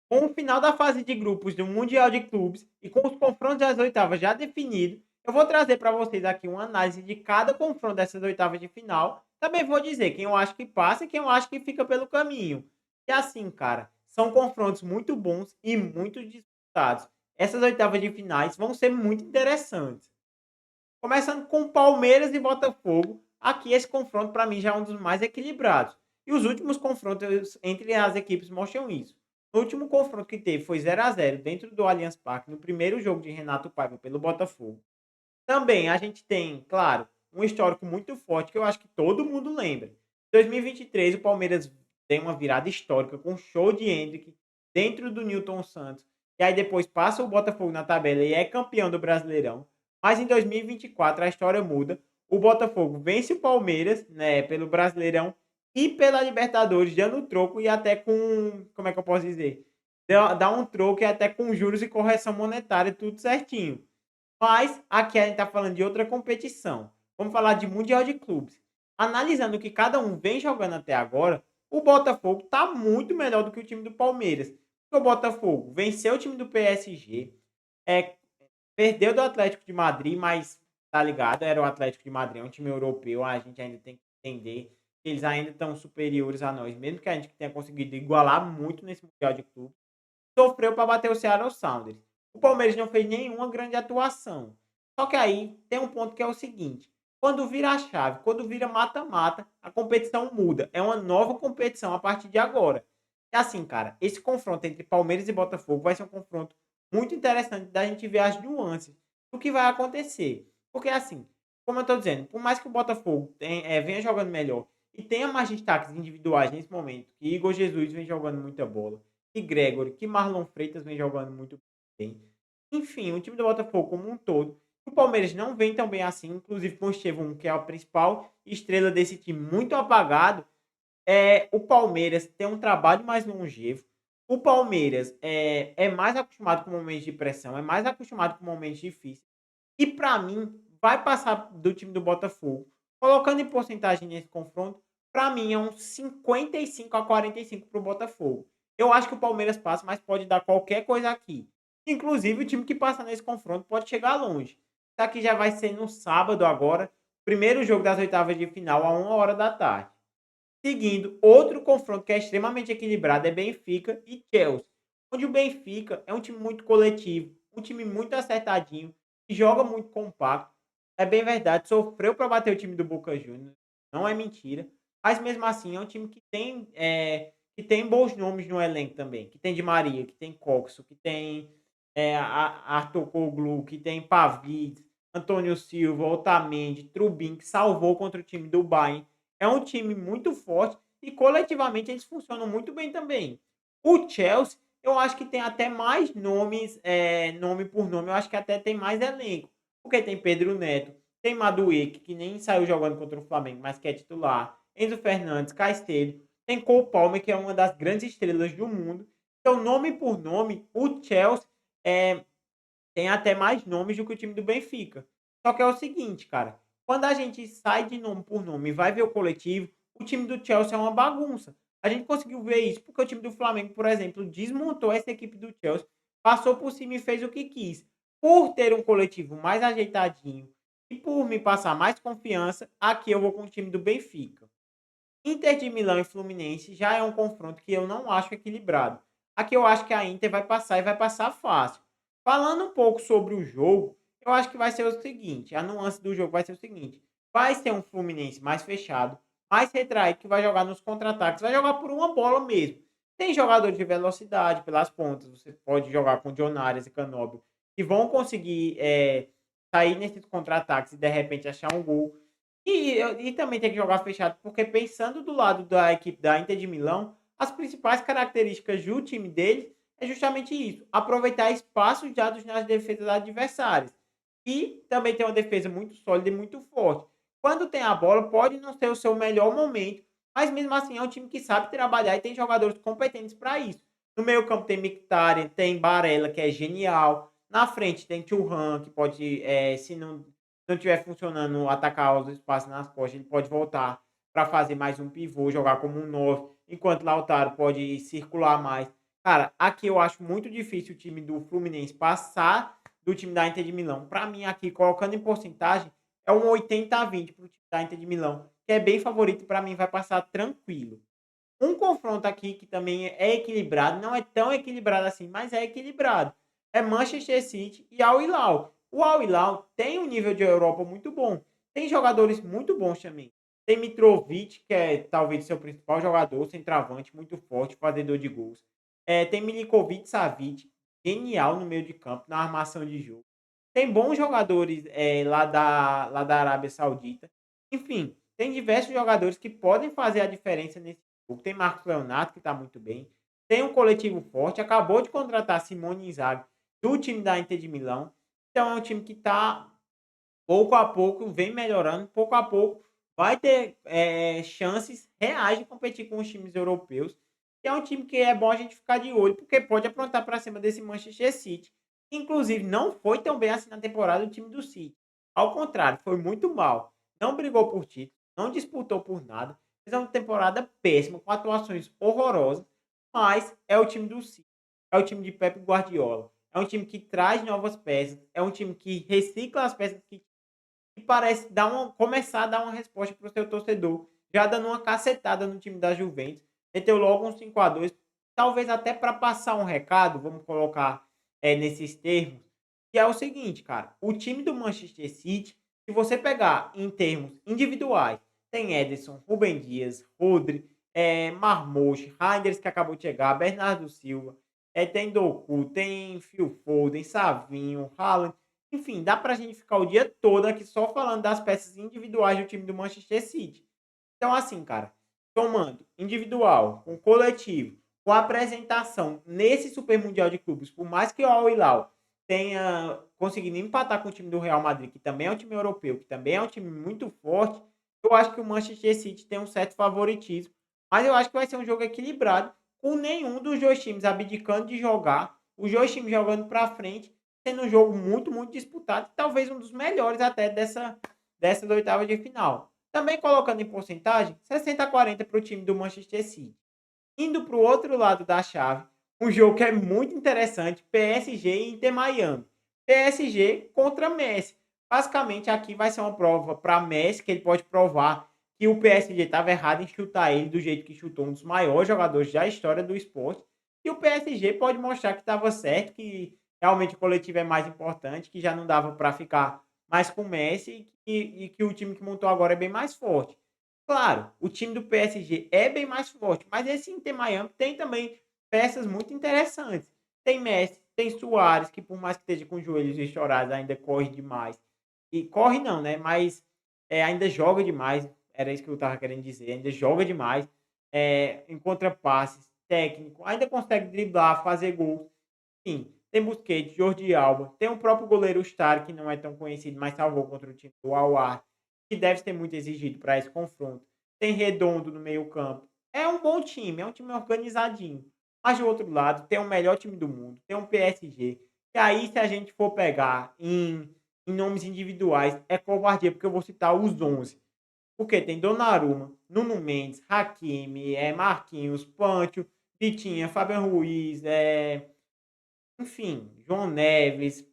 Com o final da fase de grupos do Mundial de Clubes e com os confrontos das oitavas já definidos, eu vou trazer para vocês aqui uma análise de cada confronto dessas oitavas de final. Também vou dizer quem eu acho que passa e quem eu acho que fica pelo caminho. E assim, cara, são confrontos muito bons e muito disputados. Essas oitavas de finais vão ser muito interessantes. Começando com Palmeiras e Botafogo, aqui esse confronto para mim já é um dos mais equilibrados. E os últimos confrontos entre as equipes mostram isso. O último confronto que teve foi 0-0 dentro do Allianz Parque, no primeiro jogo de Renato Paiva pelo Botafogo. Também a gente tem, claro, um histórico muito forte que eu acho que todo mundo lembra. Em 2023, o Palmeiras tem uma virada histórica com um show de Hendrick dentro do Newton Santos. E aí depois passa o Botafogo na tabela e é campeão do Brasileirão. Mas em 2024 a história muda. O Botafogo vence o Palmeiras, né, pelo Brasileirão e pela Libertadores, dando troco e até com, como é que eu posso dizer? Dá um troco e até com juros e correção monetária, tudo certinho. Mas aqui a gente está falando de outra competição. Vamos falar de Mundial de Clubes. Analisando o que cada um vem jogando até agora, o Botafogo está muito melhor do que o time do Palmeiras. Porque o Botafogo venceu o time do PSG, é, perdeu do Atlético de Madrid, mas tá ligado, era o Atlético de Madrid, é um time europeu, a gente ainda tem que entender que eles ainda estão superiores a nós, mesmo que a gente tenha conseguido igualar muito nesse Mundial de Clubes. Sofreu para bater o Seattle Sounders. O Palmeiras não fez nenhuma grande atuação. Só que aí tem um ponto que é o seguinte: quando vira a chave, quando vira mata-mata, a competição muda. É uma nova competição a partir de agora. É assim, cara, esse confronto entre Palmeiras e Botafogo vai ser um confronto muito interessante da gente ver as nuances do que vai acontecer. Porque assim, como eu estou dizendo, por mais que o Botafogo venha jogando melhor e tenha mais destaques individuais nesse momento, que Igor Jesus vem jogando muita bola, que Gregory, que Marlon Freitas vem jogando muito bem. Enfim, o time do Botafogo como um todo. O Palmeiras não vem tão bem assim, inclusive com o Estevão, que é a principal estrela desse time, muito apagado. O Palmeiras tem um trabalho mais longevo. O Palmeiras é mais acostumado com momentos de pressão, é mais acostumado com momentos difíceis. E para mim, vai passar do time do Botafogo. Colocando em porcentagem nesse confronto, para mim é um 55-45 para o Botafogo. Eu acho que o Palmeiras passa, mas pode dar qualquer coisa aqui. Inclusive, o time que passa nesse confronto pode chegar longe. Isso aqui já vai ser no sábado agora, primeiro jogo das oitavas de final, a 1 hora da tarde. Seguindo, outro confronto que é extremamente equilibrado é Benfica e Chelsea, onde o Benfica é um time muito coletivo, um time muito acertadinho, que joga muito compacto. É bem verdade, sofreu para bater o time do Boca Juniors, não é mentira, mas mesmo assim é um time que tem bons nomes no elenco também, que tem Di Maria, que tem Coxo, que tem Arthur Koglu, que tem Pavic, Antônio Silva, Otamendi, Trubin, que salvou contra o time do Bayern. É um time muito forte e coletivamente eles funcionam muito bem também. O Chelsea, eu acho que tem até mais nomes, nome por nome, eu acho que até tem mais elenco. Porque tem Pedro Neto, tem Madueke, que nem saiu jogando contra o Flamengo, mas que é titular. Enzo Fernandes, Caicedo. Tem Cole Palmer, que é uma das grandes estrelas do mundo. Então, nome por nome, o Chelsea é, tem até mais nomes do que o time do Benfica. Só que é o seguinte, cara. Quando a gente sai de nome por nome e vai ver o coletivo, o time do Chelsea é uma bagunça. A gente conseguiu ver isso porque o time do Flamengo, por exemplo, desmontou essa equipe do Chelsea, passou por cima e fez o que quis. Por ter um coletivo mais ajeitadinho e por me passar mais confiança, aqui eu vou com o time do Benfica. Inter de Milão e Fluminense já é um confronto que eu não acho equilibrado. Aqui eu acho que a Inter vai passar e vai passar fácil. Falando um pouco sobre o jogo, eu acho que vai ser o seguinte: a nuance do jogo vai ser o seguinte: vai ser um Fluminense mais fechado, mais retraído, que vai jogar nos contra-ataques, vai jogar por uma bola mesmo. Tem jogadores de velocidade pelas pontas, você pode jogar com Dionares e Canóbio, que vão conseguir sair nesses contra-ataques e de repente achar um gol. E também tem que jogar fechado, porque pensando do lado da equipe da Inter de Milão, as principais características do time deles é justamente isso: aproveitar espaços dados nas defesas adversárias. E também tem uma defesa muito sólida e muito forte. Quando tem a bola, pode não ser o seu melhor momento, mas mesmo assim é um time que sabe trabalhar e tem jogadores competentes para isso. No meio-campo tem Mkhitaryan, tem Barella, que é genial. Na frente tem Thuram, que pode, se não estiver funcionando, atacar os espaços nas costas, ele pode voltar para fazer mais um pivô, jogar como um 9, enquanto Lautaro pode circular mais. Cara, aqui eu acho muito difícil o time do Fluminense passar do time da Inter de Milão. Para mim, aqui, colocando em porcentagem, é um 80-20 para o time da Inter de Milão, que é bem favorito, para mim vai passar tranquilo. Um confronto aqui que também é equilibrado, não é tão equilibrado assim, mas é equilibrado. É Manchester City e Al Hilal. O Al Hilal tem um nível de Europa muito bom. Tem jogadores muito bons também. Tem Mitrovic, que é talvez seu principal jogador, centroavante, muito forte, fazedor de gols. Tem Milinkovic Savic, genial no meio de campo, na armação de jogo. Tem bons jogadores lá da Arábia Saudita. Enfim, tem diversos jogadores que podem fazer a diferença nesse jogo. Tem Marcos Leonardo, que está muito bem. Tem um coletivo forte. Acabou de contratar Simone Inzaghi, do time da Inter de Milão. Então é um time que está, pouco a pouco, vem melhorando. Pouco a pouco vai ter chances reais de competir com os times europeus. Que é um time que é bom a gente ficar de olho, porque pode aprontar para cima desse Manchester City. Inclusive, não foi tão bem assim na temporada o time do City. Ao contrário, foi muito mal. Não brigou por título, não disputou por nada. Fez uma temporada péssima, com atuações horrorosas. Mas é o time do City. É o time de Pep Guardiola. É um time que traz novas peças. É um time que recicla as peças que parece começar a dar uma resposta para o seu torcedor, já dando uma cacetada no time da Juventus. Meteu logo um 5-2, talvez até para passar um recado, vamos colocar nesses termos, que é o seguinte, cara, o time do Manchester City, se você pegar em termos individuais, tem Ederson, Rubem Dias, Rodri, Marmoush, Reinders, que acabou de chegar, Bernardo Silva, tem Doku, tem Phil Foden, Savinho, Haaland, enfim, dá pra gente ficar o dia todo aqui só falando das peças individuais do time do Manchester City. Então, assim, cara, tomando individual, com coletivo, com apresentação nesse Super Mundial de Clubes, por mais que o Al Hilal tenha conseguido empatar com o time do Real Madrid, que também é um time europeu, que também é um time muito forte, eu acho que o Manchester City tem um certo favoritismo. Mas eu acho que vai ser um jogo equilibrado, com nenhum dos dois times abdicando de jogar, os dois times jogando pra frente, sendo um jogo muito, muito disputado, talvez um dos melhores até dessa oitava de final. Também colocando em porcentagem, 60-40 para o time do Manchester City. Indo para o outro lado da chave, um jogo que é muito interessante, PSG e Inter Miami. PSG contra Messi. Basicamente, aqui vai ser uma prova para Messi, que ele pode provar que o PSG estava errado em chutar ele do jeito que chutou um dos maiores jogadores da história do esporte. E o PSG pode mostrar que estava certo, que realmente o coletivo é mais importante, que já não dava para ficar mais com o Messi e que o time que montou agora é bem mais forte. Claro, o time do PSG é bem mais forte, mas esse Inter Miami tem também peças muito interessantes. Tem Messi, tem Suárez, que por mais que esteja com os joelhos estourados, ainda corre demais. E corre não, né? Mas ainda joga demais. Era isso que eu estava querendo dizer. Ainda joga demais. Encontra passes, técnico, ainda consegue driblar, fazer gol. Sim, tem Busquets, Jordi Alba, tem o próprio goleiro Star, que não é tão conhecido, mas salvou contra o time do Al-Ahly, que deve ser muito exigido para esse confronto. Tem Redondo no meio-campo. É um bom time, é um time organizadinho. Mas do outro lado, tem o melhor time do mundo, tem um PSG. E aí, se a gente for pegar em nomes individuais, é covardia, porque eu vou citar os 11. Porque tem Donnarumma, Nuno Mendes, Hakimi, Marquinhos, Pancho, Vitinha, Fabian Ruiz, enfim, João Neves.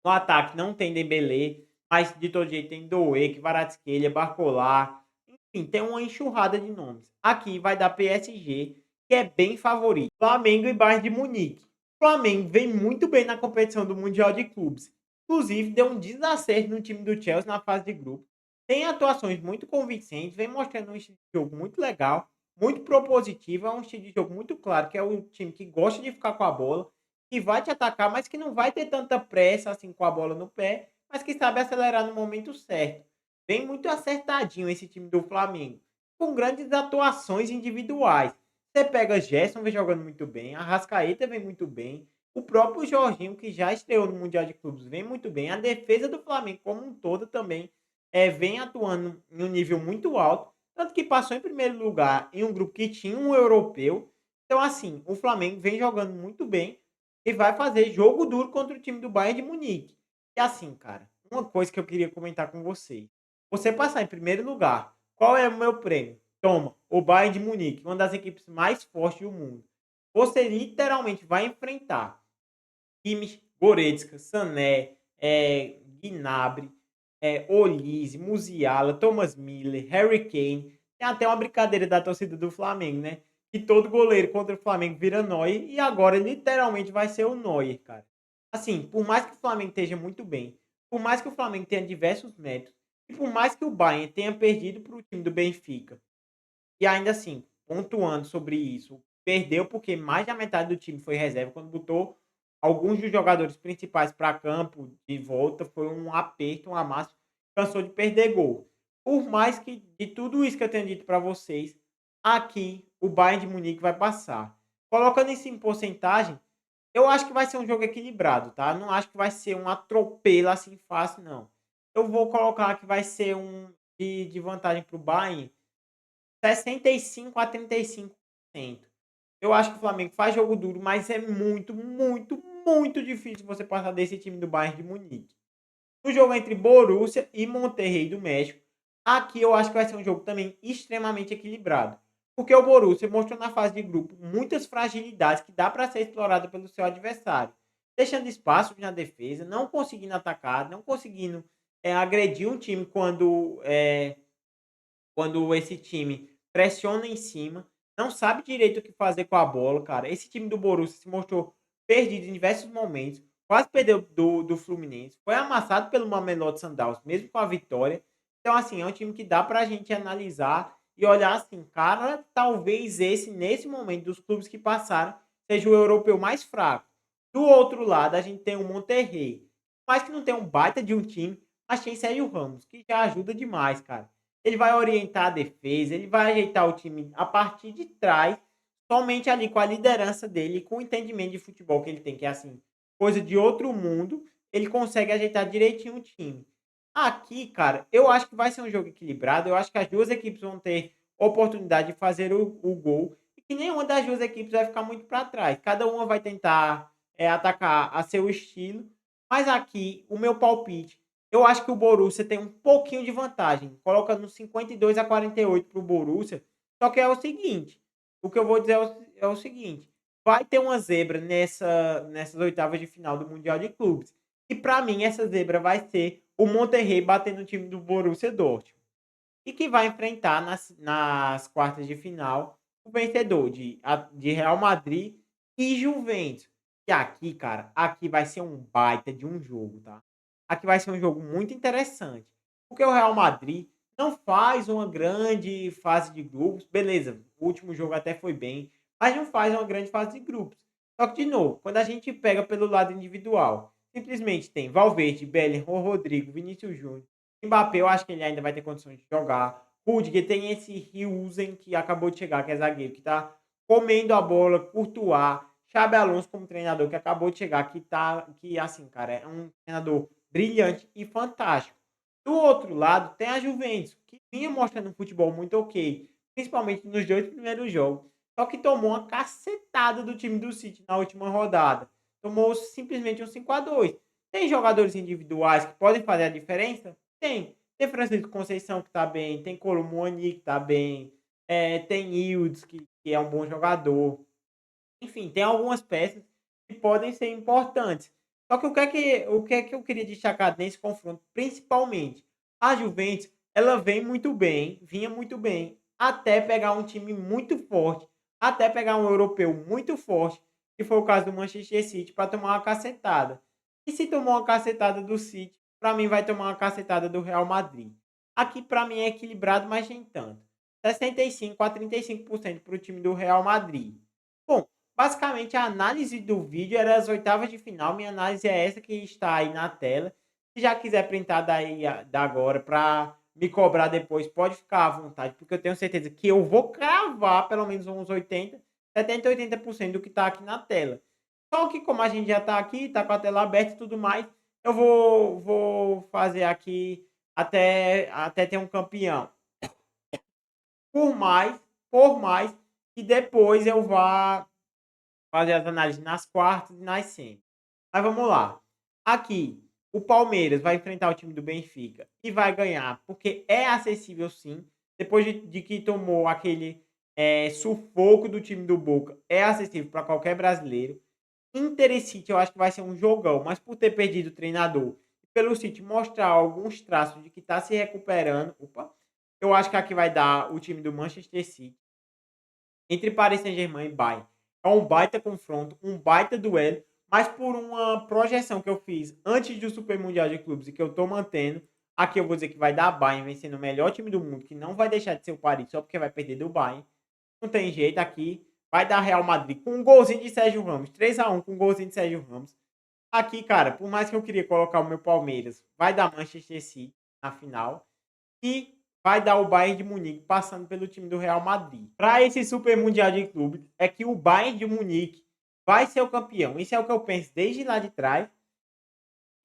No ataque não tem Dembélé, mas de todo jeito tem Doué, Kvaratskhelia, Barcola. Enfim, tem uma enxurrada de nomes. Aqui vai dar PSG, que é bem favorito. Flamengo e Bayern de Munique. O Flamengo vem muito bem na competição do Mundial de Clubes. Inclusive, deu um desacerto no time do Chelsea na fase de grupo. Tem atuações muito convincentes, vem mostrando um estilo de jogo muito legal, muito propositivo. É um estilo de jogo muito claro, que é o time que gosta de ficar com a bola, que vai te atacar, mas que não vai ter tanta pressa assim com a bola no pé, mas que sabe acelerar no momento certo. Vem muito acertadinho esse time do Flamengo, com grandes atuações individuais. Você pega Gerson, vem jogando muito bem, Arrascaeta vem muito bem, o próprio Jorginho, que já estreou no Mundial de Clubes, vem muito bem. A defesa do Flamengo como um todo também vem atuando em um nível muito alto, tanto que passou em primeiro lugar em um grupo que tinha um europeu. Então, assim, o Flamengo vem jogando muito bem e vai fazer jogo duro contra o time do Bayern de Munique. E assim, cara, uma coisa que eu queria comentar com você. Você passar em primeiro lugar, qual é o meu prêmio? Toma, o Bayern de Munique, uma das equipes mais fortes do mundo. você literalmente vai enfrentar Kimmich, Goretzka, Sané, Gnabry, Olise, Musiala, Thomas Miller, Harry Kane. Tem até uma brincadeira da torcida do Flamengo, né? Que todo goleiro contra o Flamengo vira Neuer e agora literalmente vai ser o Neuer, cara. Assim, por mais que o Flamengo esteja muito bem, por mais que o Flamengo tenha diversos méritos, e por mais que o Bayern tenha perdido para o time do Benfica, e ainda assim, pontuando sobre isso, perdeu porque mais da metade do time foi reserva. Quando botou alguns dos jogadores principais para campo de volta, foi um aperto, um amasso, cansou de perder gol. Por mais que de tudo isso que eu tenho dito para vocês, aqui o Bayern de Munique vai passar. Colocando isso em porcentagem, eu acho que vai ser um jogo equilibrado, tá? Não acho que vai ser um atropelo assim fácil, não. Eu vou colocar que vai ser um de vantagem para o Bayern 65 a 35%. Eu acho que o Flamengo faz jogo duro, mas é muito, muito, muito difícil você passar desse time do Bayern de Munique. No jogo entre Borussia e Monterrey do México, aqui eu acho que vai ser um jogo também extremamente equilibrado. Porque o Borussia mostrou na fase de grupo muitas fragilidades que dá para ser explorada pelo seu adversário. Deixando espaço na defesa, não conseguindo atacar, não conseguindo agredir um time quando esse time pressiona em cima, não sabe direito o que fazer com a bola, cara. Esse time do Borussia se mostrou perdido em diversos momentos, quase perdeu do Fluminense, foi amassado pelo Mamelodi Sundowns, mesmo com a vitória. Então, assim, é um time que dá pra gente analisar e olhar assim, cara, talvez esse, nesse momento, dos clubes que passaram, seja o europeu mais fraco. Do outro lado, a gente tem o Monterrey, mas que não tem um baita de um time, mas tem Sérgio Ramos, que já ajuda demais, cara. Ele vai orientar a defesa, ele vai ajeitar o time a partir de trás, somente ali com a liderança dele, com o entendimento de futebol que ele tem, que é assim, coisa de outro mundo, ele consegue ajeitar direitinho o time. Aqui, cara, eu acho que vai ser um jogo equilibrado, eu acho que as duas equipes vão ter oportunidade de fazer o gol, e que nenhuma das duas equipes vai ficar muito para trás. Cada uma vai tentar atacar a seu estilo, mas aqui, o meu palpite eu acho que o Borussia tem um pouquinho de vantagem, coloca no 52 a 48 para o Borussia. Só que é o seguinte, o que eu vou dizer é o seguinte, vai ter uma zebra nessas oitavas de final do Mundial de Clubes. E para mim essa zebra vai ser o Monterrey batendo o time do Borussia Dortmund. E que vai enfrentar nas quartas de final o vencedor de Real Madrid e Juventus. E aqui, cara, aqui vai ser um baita de um jogo, tá? Aqui vai ser um jogo muito interessante. Porque o Real Madrid não faz uma grande fase de grupos. Beleza, o último jogo até foi bem, mas não faz uma grande fase de grupos. Só que, de novo, quando a gente pega pelo lado individual, simplesmente tem Valverde, Bellingham, Rodrigo, Vinícius Júnior, Mbappé, eu acho que ele ainda vai ter condições de jogar. Rudiger tem esse Riusen que acabou de chegar, que é zagueiro, que tá comendo a bola, Courtois, Xabi Alonso como treinador que acabou de chegar, que assim, cara, é um treinador brilhante e fantástico. Do outro lado, tem a Juventus, que vinha mostrando um futebol muito ok, principalmente nos dois primeiros jogos, só que tomou uma cacetada do time do City na última rodada. Tomou simplesmente um 5-2. Tem jogadores individuais que podem fazer a diferença? Tem. Tem Francisco Conceição que tá bem, tem Colomoni que tá bem, tem Ildes que é um bom jogador. Enfim, tem algumas peças que podem ser importantes. Só que o que é que eu queria destacar nesse confronto, principalmente, a Juventus, ela vem muito bem, vinha muito bem, até pegar um time muito forte, até pegar um europeu muito forte, que foi o caso do Manchester City, para tomar uma cacetada. E se tomou uma cacetada do City, para mim vai tomar uma cacetada do Real Madrid. Aqui para mim é equilibrado, mas nem tanto. 65 a 35% para o time do Real Madrid. Bom, basicamente, a análise do vídeo era as oitavas de final. Minha análise é essa que está aí na tela. Se já quiser printar daí da agora para me cobrar depois, pode ficar à vontade, porque eu tenho certeza que eu vou cravar pelo menos uns 80 do que está aqui na tela. Só que como a gente já está aqui, está com a tela aberta e tudo mais, eu vou fazer aqui até ter um campeão. Por mais, por mais que depois eu vá fazer as análises nas quartas e nas semis. Mas vamos lá. Aqui, o Palmeiras vai enfrentar o time do Benfica e vai ganhar, porque é acessível sim. Depois de que tomou sufoco do time do Boca é acessível para qualquer brasileiro. Inter e City eu acho que vai ser um jogão, mas por ter perdido o treinador e pelo City mostrar alguns traços de que está se recuperando, eu acho que aqui vai dar o time do Manchester City. Entre Paris Saint-Germain e Bayern. É um baita confronto, um baita duelo, mas por uma projeção que eu fiz antes do Super Mundial de Clubes e que eu estou mantendo, aqui eu vou dizer que vai dar Bayern vencendo o melhor time do mundo, que não vai deixar de ser o Paris só porque vai perder do Bayern. Não tem jeito aqui. Vai dar Real Madrid com um golzinho de Sérgio Ramos. 3-1 com um golzinho de Sérgio Ramos. Aqui, cara, por mais que eu queria colocar o meu Palmeiras, vai dar Manchester City na final. E vai dar o Bayern de Munique passando pelo time do Real Madrid. Para esse Super Mundial de Clubes, é que o Bayern de Munique vai ser o campeão. Isso é o que eu penso desde lá de trás.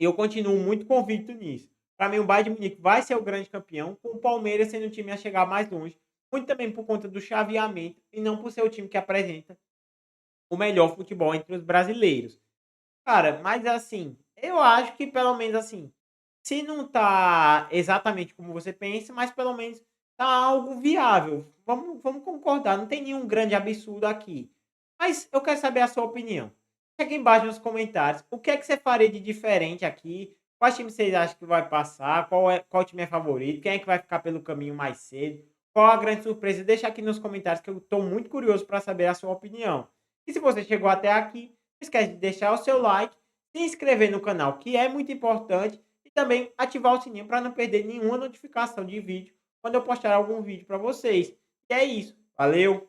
E eu continuo muito convicto nisso. Para mim, o Bayern de Munique vai ser o grande campeão, com o Palmeiras sendo o time a chegar mais longe. Muito também por conta do chaveamento e não por ser o time que apresenta o melhor futebol entre os brasileiros. Cara, mas assim, eu acho que pelo menos assim, se não tá exatamente como você pensa, mas pelo menos tá algo viável. Vamos concordar, não tem nenhum grande absurdo aqui. Mas eu quero saber a sua opinião. Chegue embaixo nos comentários. O que é que você faria de diferente aqui? Quais times vocês acham que vai passar? Qual time é favorito? Quem é que vai ficar pelo caminho mais cedo? Qual a grande surpresa? Deixa aqui nos comentários que eu estou muito curioso para saber a sua opinião. E se você chegou até aqui, não esquece de deixar o seu like, se inscrever no canal, que é muito importante, e também ativar o sininho para não perder nenhuma notificação de vídeo quando eu postar algum vídeo para vocês. E é isso. Valeu!